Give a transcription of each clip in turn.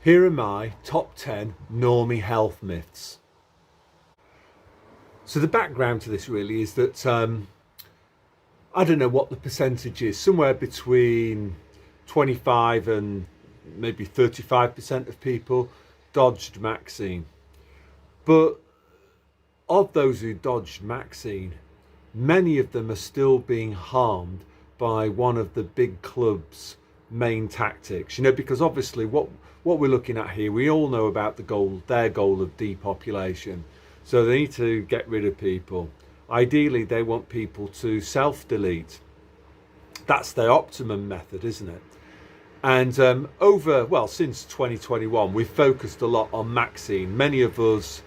Here are my top 10 normie health myths. So the background to this really is that I don't know what the percentage is, somewhere between 25 and maybe 35% of people dodged vaccine. But of those who dodged vaccine, many of them are still being harmed by one of the big clubs' main tactics. Because obviously what we're looking at here, we all know about their goal of depopulation. So they need to get rid of people. Ideally, they want people to self-delete. That's their optimum method, isn't it? And since 2021, we've focused a lot on vaccine. Many of us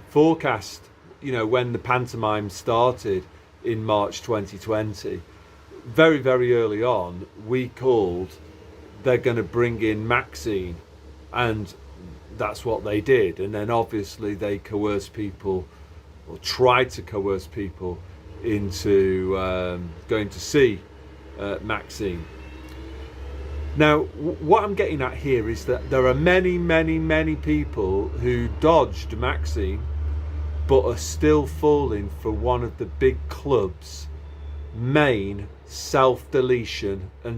forecast, when the pantomime started in March 2020, very, very early on, we called they're going to bring in vaccine, and that's what they did. And then obviously they coerced people, or tried to coerce people into going to see vaccine. Now, what I'm getting at here is that there are many, many, many people who dodged vaccine but are still falling for one of the big clubs' main self-deletion and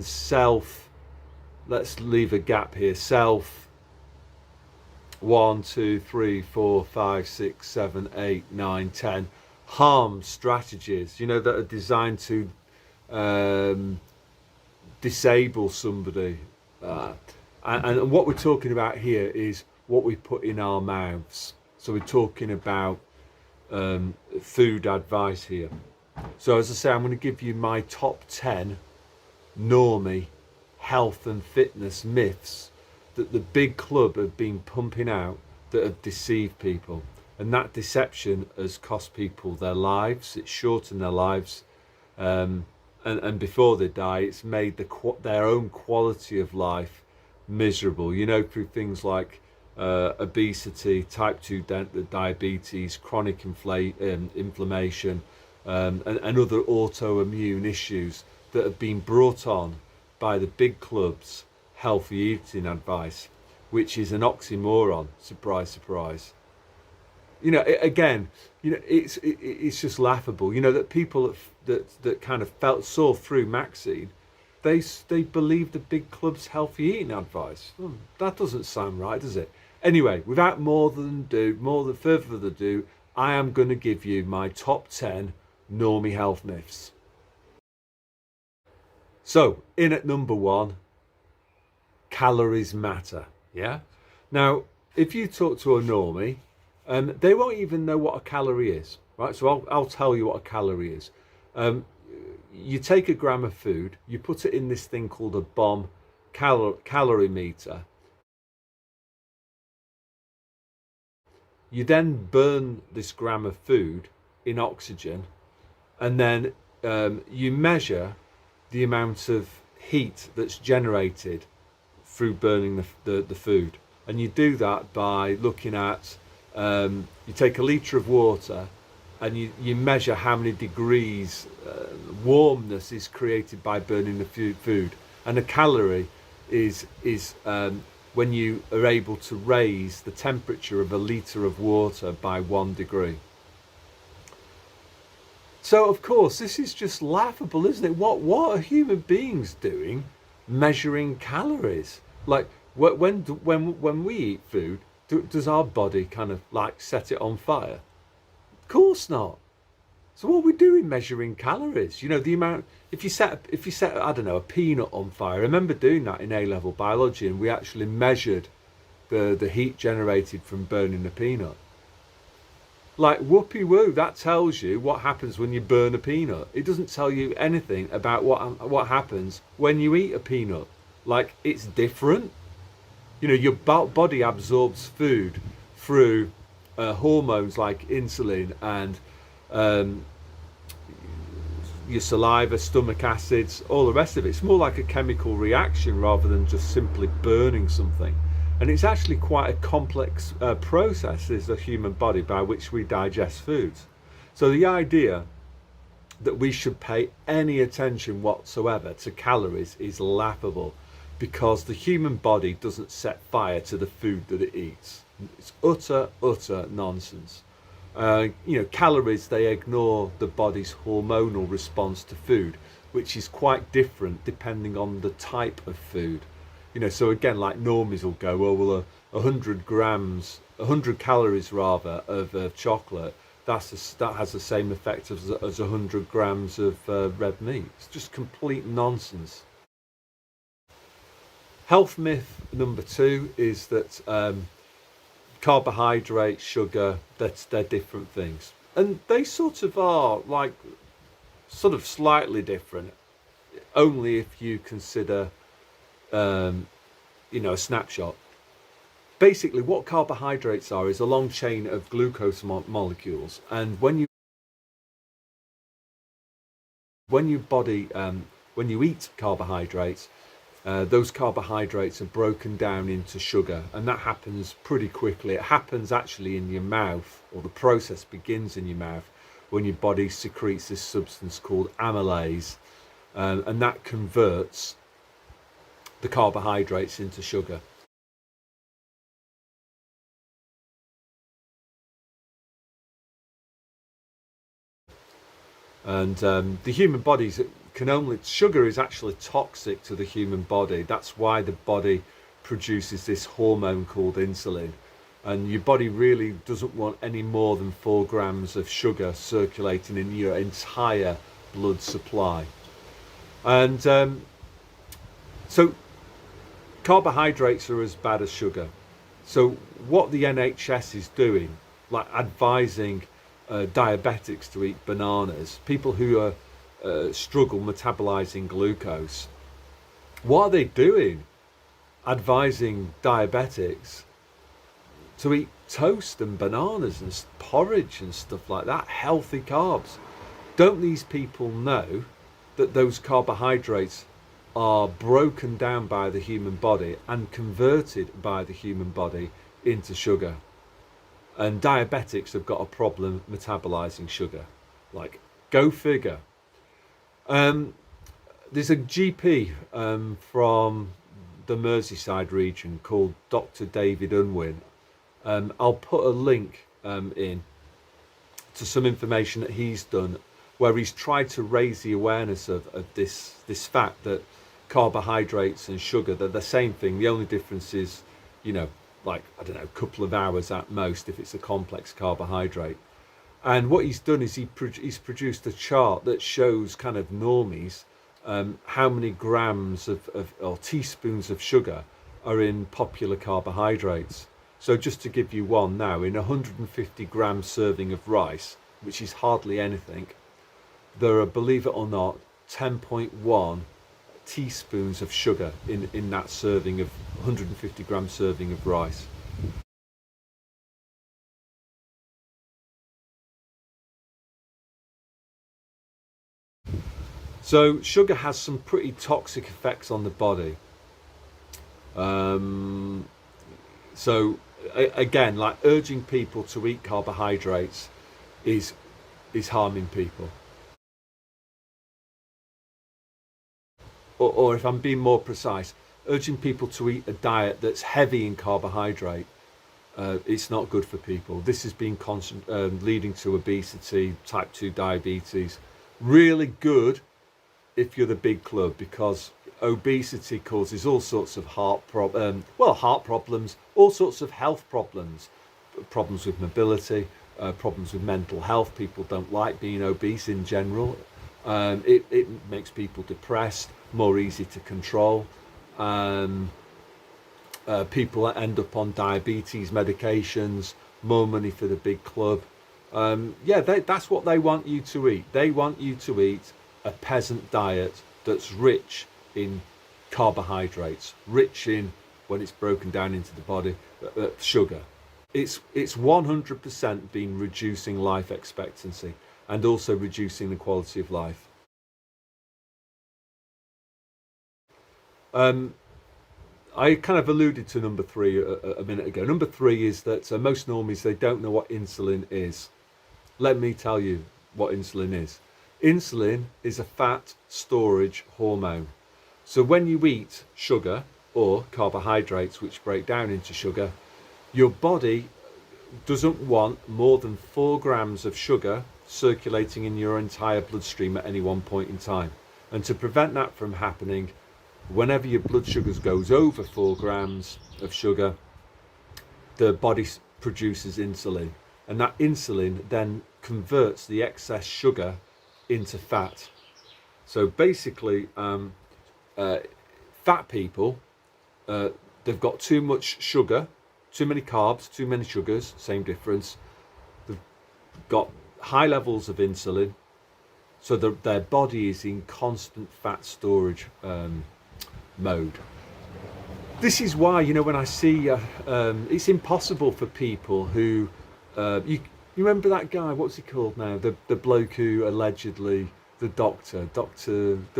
let's leave a gap here, 1, 2, 3, 4, 5, 6, 7, 8, 9, 10 harm strategies, that are designed to disable somebody. And what we're talking about here is what we put in our mouths. So we're talking about food advice here. So as I say, I'm going to give you my top 10 normie health and fitness myths that the big club have been pumping out that have deceived people. And that deception has cost people their lives. It's shortened their lives. And before they die, it's made their own quality of life miserable. Through things like obesity, type 2 diabetes, chronic inflammation, and other autoimmune issues that have been brought on by the big clubs' healthy eating advice, which is an oxymoron. Surprise, surprise. It's just laughable. That people that kind of saw through vaccine, they believe the big club's healthy eating advice. That doesn't sound right, does it? Anyway, without further ado, I am going to give you my top 10 normie health myths. So, in at number 1, calories matter. Yeah. Now, if you talk to a normie, they won't even know what a calorie is, right? So I'll tell you what a calorie is. You take a gram of food, you put it in this thing called a bomb calorie meter. You then burn this gram of food in oxygen, and then you measure the amount of heat that's generated through burning the food. And you do that by looking at, you take a litre of water and you measure how many degrees warmness is created by burning the food. And a calorie is when you are able to raise the temperature of a litre of water by 1 degree. So of course this is just laughable, isn't it? What are human beings doing measuring calories? Like when we eat food, does our body kind of like set it on fire? Of course not. So what are we doing measuring calories? The amount, if you set I don't know, a peanut on fire. I remember doing that in A-level biology, and we actually measured the heat generated from burning the peanut. Like, whoopee woo, that tells you what happens when you burn a peanut. It doesn't tell you anything about what happens when you eat a peanut. Like, it's different. Your body absorbs food through hormones like insulin and your saliva, stomach acids, all the rest of it. It's more like a chemical reaction rather than just simply burning something. And it's actually quite a complex process, is the human body, by which we digest foods. So the idea that we should pay any attention whatsoever to calories is laughable. because the human body doesn't set fire to the food that it eats. It's utter nonsense. Calories, they ignore the body's hormonal response to food, which is quite different depending on the type of food. So again, like normies will go, oh, well, 100 calories rather of chocolate, that has the same effect as 100 grams of red meat. It's just complete nonsense. Health myth number 2 is that carbohydrate, sugar, they're different things. And they sort of are, like, sort of slightly different, only if you consider, a snapshot. Basically, what carbohydrates are is a long chain of glucose molecules. And when you eat carbohydrates, those carbohydrates are broken down into sugar, and that happens pretty quickly. It happens actually in your mouth, or the process begins in your mouth, when your body secretes this substance called amylase, and that converts the carbohydrates into sugar. And the human body's sugar is actually toxic to the human body. That's why the body produces this hormone called insulin. And your body really doesn't want any more than 4 grams of sugar circulating in your entire blood supply. And so carbohydrates are as bad as sugar. So what the NHS is doing, like advising diabetics to eat bananas, people who struggle metabolizing glucose, what are they doing? Advising diabetics to eat toast and bananas and porridge and stuff like that, healthy carbs. Don't these people know that those carbohydrates are broken down by the human body and converted by the human body into sugar? And diabetics have got a problem metabolizing sugar. Like, go figure. There's a GP from the Merseyside region called Dr. David Unwin. I'll put a link in to some information that he's done, where he's tried to raise the awareness of this fact that carbohydrates and sugar, they're the same thing. The only difference is, like, I don't know, a couple of hours at most if it's a complex carbohydrate. And what he's done is he's produced a chart that shows kind of normies, how many grams or teaspoons of sugar are in popular carbohydrates. So just to give you one now, in 150 gram serving of rice, which is hardly anything, there are, believe it or not, 10.1 teaspoons of sugar in that serving of 150 gram serving of rice. So sugar has some pretty toxic effects on the body. So again, like, urging people to eat carbohydrates is harming people. Or if I'm being more precise, urging people to eat a diet that's heavy in carbohydrate, it's not good for people. This has been leading to obesity, type 2 diabetes. Really good if you're the big club, because obesity causes all sorts of heart problems, all sorts of health problems, problems with mobility, problems with mental health. People don't like being obese in general. It makes people depressed, more easy to control. People end up on diabetes medications, more money for the big club. That's what they want you to eat. They want you to eat a peasant diet that's rich in carbohydrates, rich in, when it's broken down into the body, sugar. It's 100% been reducing life expectancy and also reducing the quality of life. I kind of alluded to number 3 a minute ago. Number 3 is that most normies, they don't know what insulin is. Let me tell you what insulin is. Insulin is a fat storage hormone. So when you eat sugar, or carbohydrates, which break down into sugar, your body doesn't want more than 4 grams of sugar circulating in your entire bloodstream at any one point in time. And to prevent that from happening, whenever your blood sugars goes over 4 grams of sugar, the body produces insulin, and that insulin then converts the excess sugar into fat. So basically, fat people, they've got too much sugar, too many carbs, too many sugars, same difference. They've got high levels of insulin, so their body is in constant fat storage mode. This is why, you know, when I see it's impossible for people who you remember that guy, what's he called now, the bloke who allegedly, the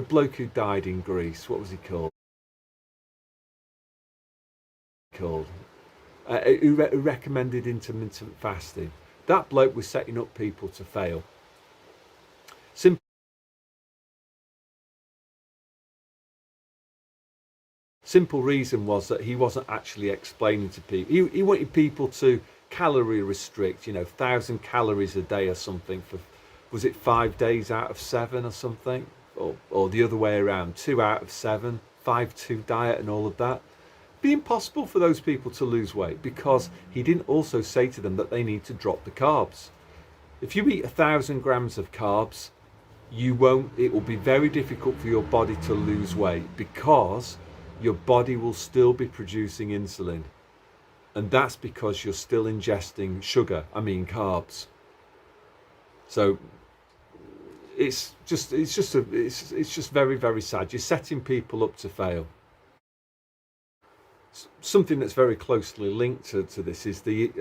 bloke who died in Greece, what was he called? Who recommended intermittent fasting. That bloke was setting up people to fail. Simple reason was that he wasn't actually explaining to people. He wanted people to calorie restrict, you know, 1,000 calories a day or something for, was it 5 days out of 7 or something? Or the other way around, 2 out of 7, 5-2 diet and all of that. Be impossible for those people to lose weight, because he didn't also say to them that they need to drop the carbs. If you eat 1,000 grams of carbs, it will be very difficult for your body to lose weight, because your body will still be producing insulin, and that's because you're still ingesting carbs. So it's just very, very sad. You're setting people up to fail. Something that's very closely linked to this is the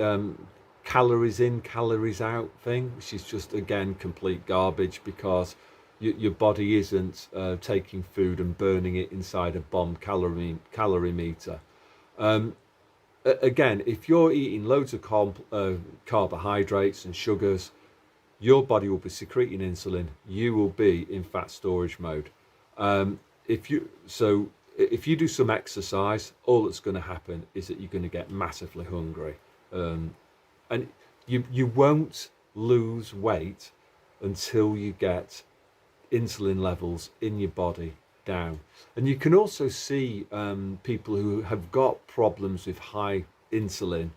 calories in, calories out thing, which is just, again, complete garbage, because your body isn't taking food and burning it inside a bomb calorie meter. Again, if you're eating loads of carbohydrates and sugars, your body will be secreting insulin. You will be in fat storage mode. If you do some exercise, all that's going to happen is that you're going to get massively hungry, and you won't lose weight until you get insulin levels in your body down. And you can also see people who have got problems with high insulin,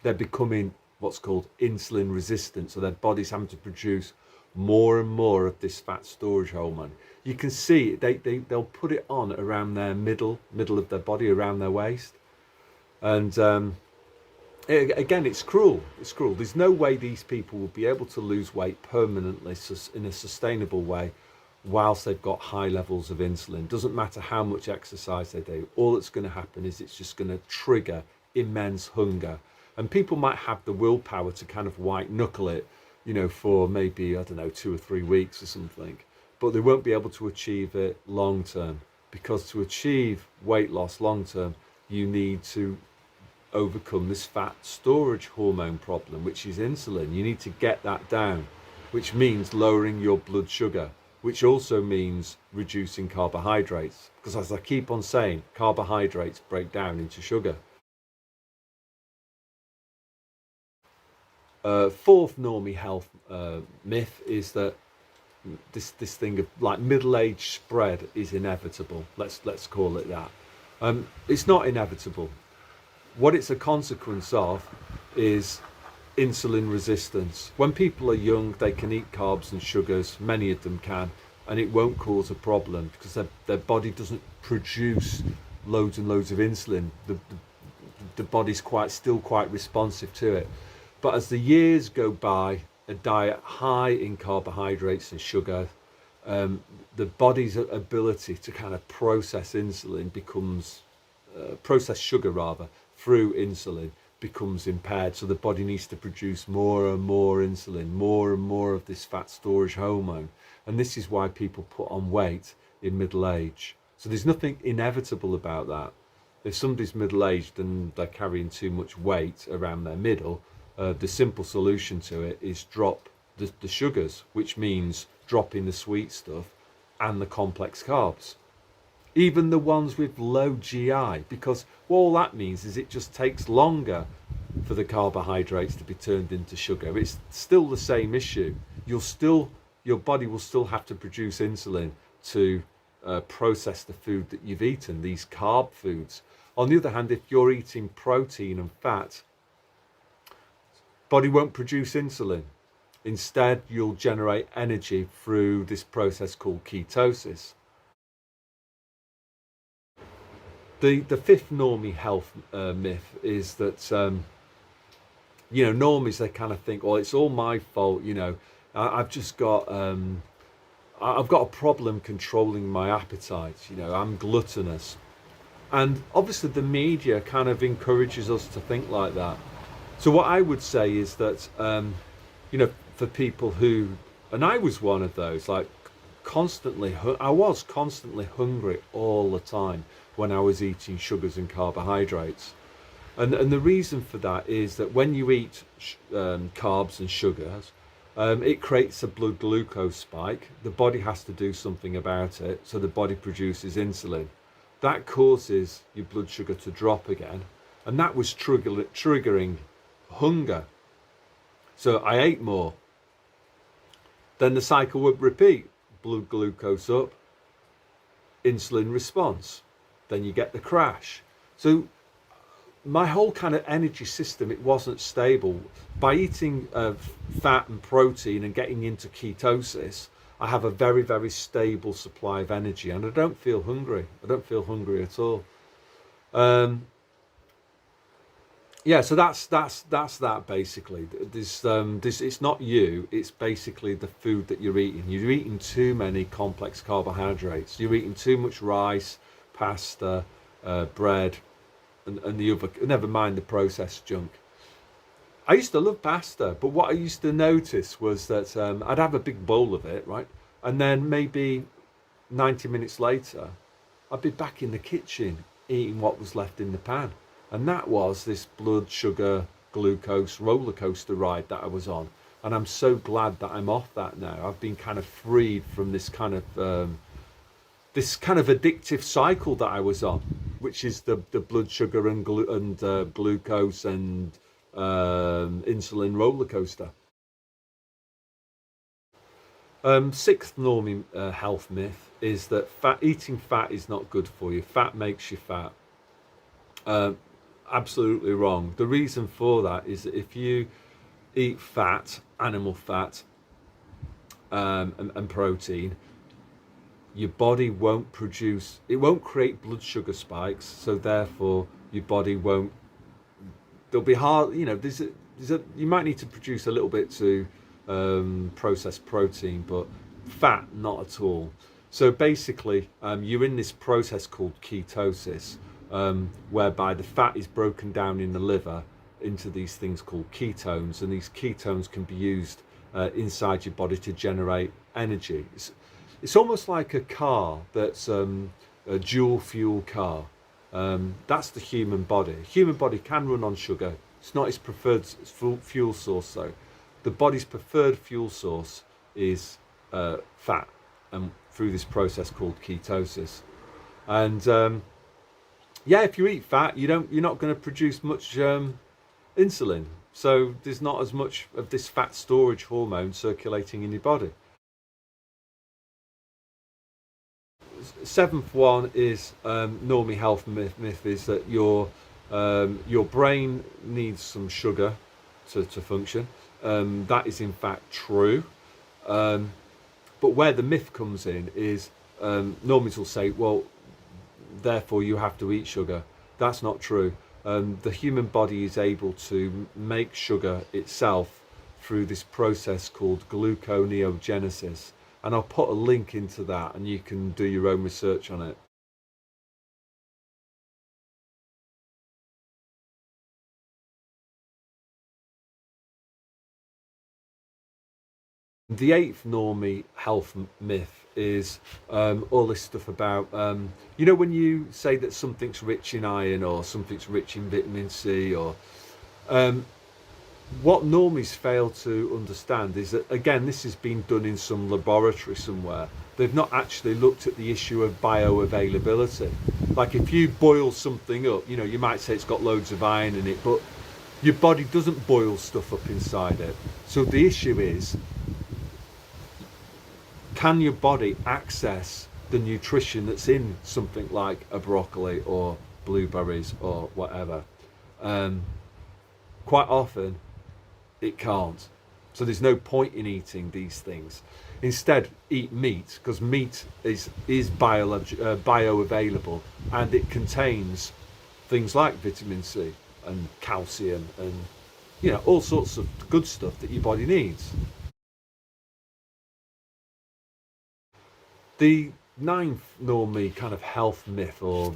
they're becoming what's called insulin resistant, so their body's having to produce more and more of this fat storage hormone. You can see they'll put it on around their middle of their body, around their waist, and again, it's cruel. There's no way these people will be able to lose weight permanently in a sustainable way whilst they've got high levels of insulin. Doesn't matter how much exercise they do, all that's going to happen is it's just going to trigger immense hunger. And people might have the willpower to kind of white knuckle it, you know, for maybe, I don't know, 2 or 3 weeks or something, but they won't be able to achieve it long term, because to achieve weight loss long term, you need to overcome this fat storage hormone problem, which is insulin. You need to get that down, which means lowering your blood sugar, which also means reducing carbohydrates, because as I keep on saying, carbohydrates break down into sugar. Fourth Normie health myth is that this thing of like middle-age spread is inevitable. Let's call it that. It's not inevitable. What it's a consequence of is insulin resistance. When people are young, they can eat carbs and sugars, many of them can, and it won't cause a problem because their body doesn't produce loads and loads of insulin. The body's still quite responsive to it. But as the years go by, a diet high in carbohydrates and sugar, the body's ability to kind of process sugar through insulin becomes impaired. So the body needs to produce more and more insulin, more and more of this fat storage hormone. And this is why people put on weight in middle age. So there's nothing inevitable about that. If somebody's middle-aged and they're carrying too much weight around their middle, the simple solution to it is drop the sugars, which means dropping the sweet stuff and the complex carbs. even the ones with low GI, because all that means is it just takes longer for the carbohydrates to be turned into sugar. It's still the same issue. Your body will still have to produce insulin to process the food that you've eaten, these carb foods. On the other hand, if you're eating protein and fat, body won't produce insulin. Instead, you'll generate energy through this process called ketosis. The fifth normie health myth is that normies, they kind of think, well, it's all my fault. I've just got I've got a problem controlling my appetite. I'm gluttonous, and obviously the media kind of encourages us to think like that. So what I would say is that for people who, and I was one of those, like I was constantly hungry all the time when I was eating sugars and carbohydrates. And the reason for that is that when you eat carbs and sugars, it creates a blood glucose spike. The body has to do something about it, so the body produces insulin. That causes your blood sugar to drop again, and that was triggering hunger. So I ate more. Then the cycle would repeat. Blood glucose up, insulin response. Then you get the crash. So my whole kind of energy system, it wasn't stable. By eating fat and protein and getting into ketosis, I have a very, very stable supply of energy, and I don't feel hungry. I don't feel hungry at all. So that's that basically. This it's not you. It's basically the food that you're eating. You're eating too many complex carbohydrates. You're eating too much rice, pasta, bread, and the other. Never mind the processed junk. I used to love pasta, but what I used to notice was that I'd have a big bowl of it, right, and then maybe 90 minutes later, I'd be back in the kitchen eating what was left in the pan. And that was this blood sugar glucose roller coaster ride that I was on. And I'm so glad that I'm off that now. I've been kind of freed from this kind of addictive cycle that I was on, which is the blood sugar and glucose and insulin roller coaster. Sixth normie health myth is that eating fat is not good for you. Fat makes you fat. Absolutely wrong. The reason for that is that if you eat fat, animal fat, and protein, your body won't create blood sugar spikes, so therefore your body won't, there'll be hard, you might need to produce a little bit to process protein, but fat, not at all. So basically, you're in this process called ketosis, whereby the fat is broken down in the liver into these things called ketones, and these ketones can be used inside your body to generate energy. It's almost like a car that's a dual fuel car. That's the human body. Human body can run on sugar. It's not its preferred fuel source though. The body's preferred fuel source is fat, and through this process called ketosis. And if you eat fat, you're not going to produce much insulin. So there's not as much of this fat storage hormone circulating in your body. Seventh one is normie health myth is that your brain needs some sugar to function. That is in fact true. But where the myth comes in is normies will say, well, therefore you have to eat sugar. That's not true. The human body is able to make sugar itself through this process called gluconeogenesis. And I'll put a link into that and you can do your own research on it. The eighth normie health myth is all this stuff about, when you say that something's rich in iron or something's rich in vitamin C, or what normies fail to understand is that, again, this has been done in some laboratory somewhere. They've not actually looked at the issue of bioavailability. Like if you boil something up, you know, you might say it's got loads of iron in it, but your body doesn't boil stuff up inside it. So the issue is, can your body access the nutrition that's in something like a broccoli or blueberries or whatever? Quite often it can't. So there's no point in eating these things. Instead, eat meat, because meat is bioavailable, and it contains things like vitamin C and calcium and, you know, all sorts of good stuff that your body needs. The ninth normie kind of health myth or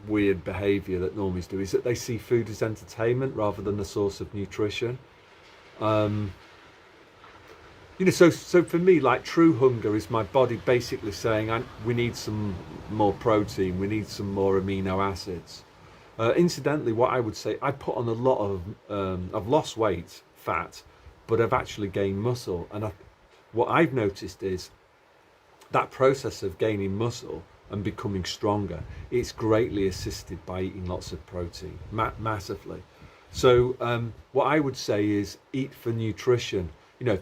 weird behaviour that normies do is that they see food as entertainment rather than a source of nutrition. You know, so for me, like, true hunger is my body basically saying, we need some more protein, we need some more amino acids. Incidentally, what I would say, I put on a lot of, I've lost weight, fat, but I've actually gained muscle. And what I've noticed is that process of gaining muscle and becoming stronger, it's greatly assisted by eating lots of protein, massively. So what I would say is eat for nutrition. You know,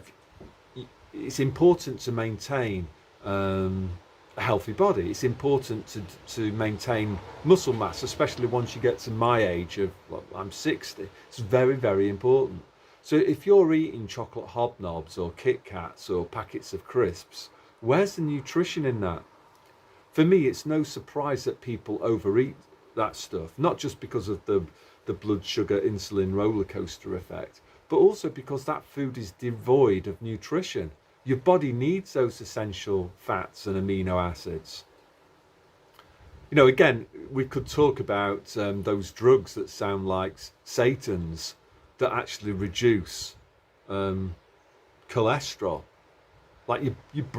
it's important to maintain a healthy body. It's important to maintain muscle mass, especially once you get to my age of, well, I'm 60. It's very, very important. So if you're eating chocolate hobnobs or Kit Kats or packets of crisps, where's the nutrition in that? For me, it's no surprise that people overeat that stuff, not just because of the blood sugar insulin roller coaster effect, but also because that food is devoid of nutrition. Your body needs those essential fats and amino acids. You know, again, we could talk about those drugs that sound like Satan's that actually reduce cholesterol. Like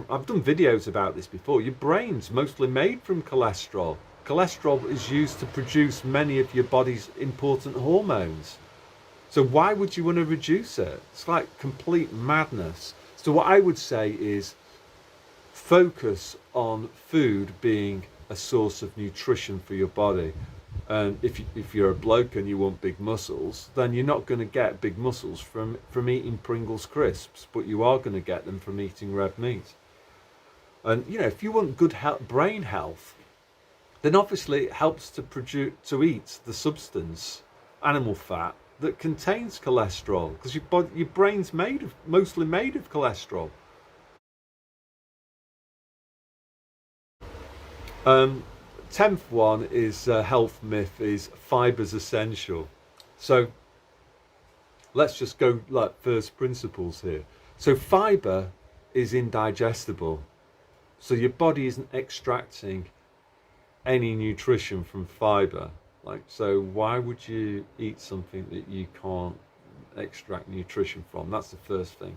I've done videos about this before. Your brain's mostly made from cholesterol. Cholesterol is used to produce many of your body's important hormones. So why would you want to reduce it? It's like complete madness. So what I would say is focus on food being a source of nutrition for your body. And if you're a bloke and you want big muscles, then you're not going to get big muscles from eating Pringles crisps, but you are going to get them from eating red meat. And you know, if you want good brain health, then obviously it helps to eat the substance, animal fat, that contains cholesterol, because your brain's mostly made of cholesterol. 10th one is health myth is fiber's essential. So let's just go like first principles here. So fiber is indigestible, so your body isn't extracting any nutrition from fiber. Like, so why would you eat something that you can't extract nutrition from? That's the first thing.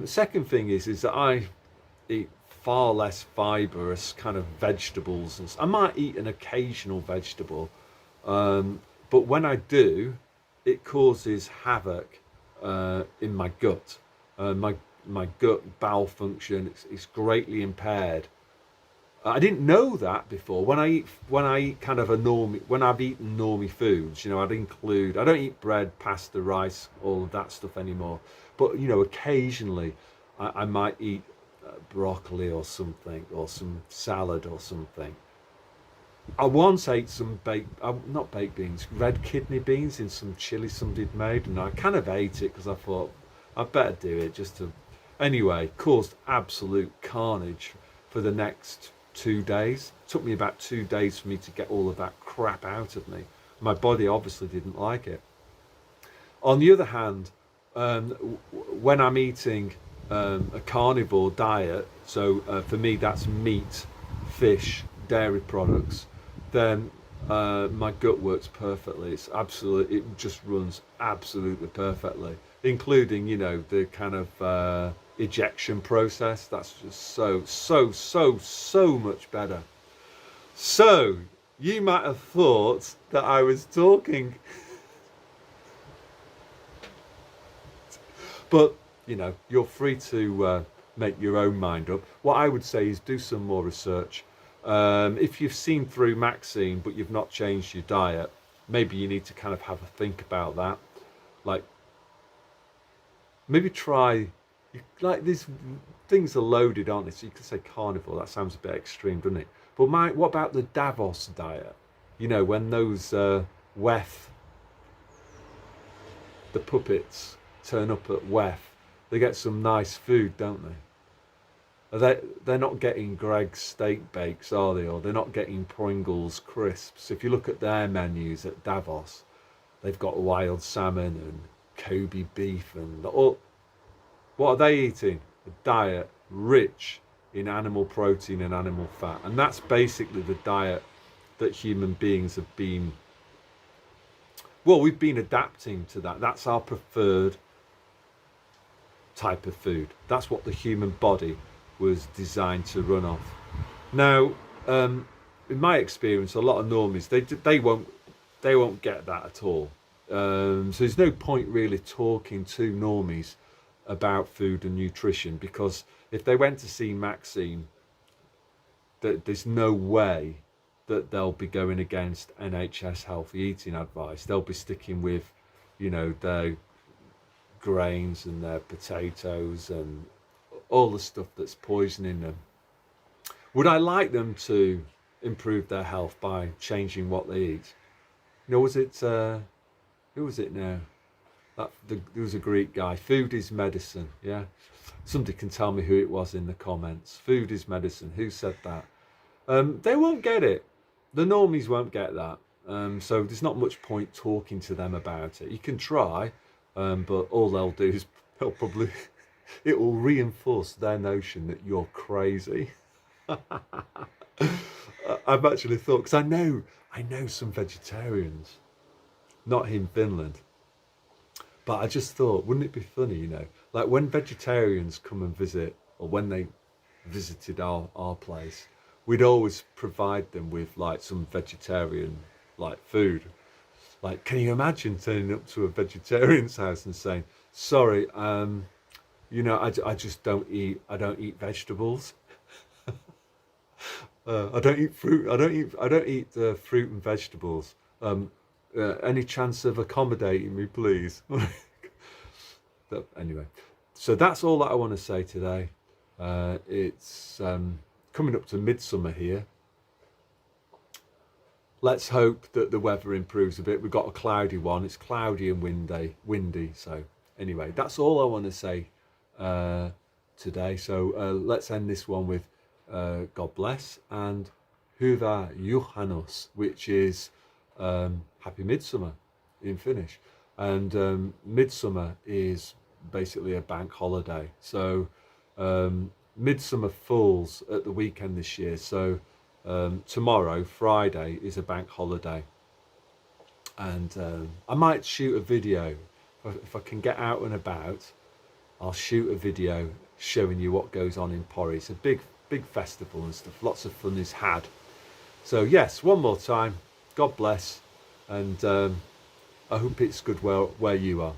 Second thing is that I eat far less fibrous kind of vegetables, and I might eat an occasional vegetable, but when I do, it causes havoc in my gut. My gut bowel function is greatly impaired. I didn't know that before. When I eat kind of when I've eaten normie foods, you know, I don't eat bread, pasta, rice, all of that stuff anymore. But you know, occasionally I might eat broccoli or something, or some salad or something. I once ate some not baked beans, red kidney beans in some chili somebody'd made, and I kind of ate it because I thought I'd better do it just to. Anyway, caused absolute carnage for the next 2 days. It took me about 2 days for me to get all of that crap out of me. My body obviously didn't like it. On the other hand, when I'm eating a carnivore diet, so for me that's meat, fish, dairy products, then my gut works perfectly. It just runs absolutely perfectly, including, you know, the kind of ejection process. That's just so much better. So you might have thought that I was talking But, you know, you're free to make your own mind up. What I would say is do some more research. If you've seen through Maxine, but you've not changed your diet, maybe you need to kind of have a think about that. Like, maybe try, like, these things are loaded, aren't they? So you could say carnivore. That sounds a bit extreme, doesn't it? But what about the Davos diet? You know, when those WEF, the puppets, turn up at WEF, they get some nice food, don't they? They're not getting Greg's steak bakes, are they? Or they're not getting Pringles crisps. If you look at their menus at Davos, they've got wild salmon and Kobe beef and all. What are they eating? A diet rich in animal protein and animal fat. And that's basically the diet that human beings have been, well, we've been adapting to that. That's our preferred type of food. That's what the human body was designed to run off. Now, in my experience, a lot of normies, they won't get that at all. So there's no point really talking to normies about food and nutrition, because if they went to see Maxine, there's no way that they'll be going against NHS healthy eating advice. They'll be sticking with, you know, their grains and their potatoes and all the stuff that's poisoning them. Would I like them to improve their health by changing what they eat? You know, who was it now? There was a Greek guy. Food is medicine. Yeah, somebody can tell me who it was in the comments. Food is medicine. Who said that? They won't get it. The normies won't get that. So there's not much point talking to them about it. You can try, but all they'll do is it will reinforce their notion that you're crazy. I've actually thought, because I know some vegetarians, not in Finland, but I just thought, wouldn't it be funny, you know, like when vegetarians come and visit, or when they visited our place, we'd always provide them with like some vegetarian like food. Like, can you imagine turning up to a vegetarian's house and saying, sorry, you know, I just don't eat vegetables. I don't eat fruit. I don't eat fruit and vegetables. Any chance of accommodating me, please? Anyway, so that's all that I want to say today. It's coming up to midsummer here. Let's hope that the weather improves a bit. We've got a cloudy one. It's cloudy and windy. So anyway, that's all I want to say today. So let's end this one with God bless and Hyvää Juhannus, which is Happy Midsummer in Finnish. And Midsummer is basically a bank holiday. So Midsummer falls at the weekend this year. So tomorrow, Friday, is a bank holiday. And I might shoot a video. If I can get out and about, I'll shoot a video showing you what goes on in Porry. It's a big festival and stuff. Lots of fun is had. So yes, one more time, God bless, and I hope it's good where you are.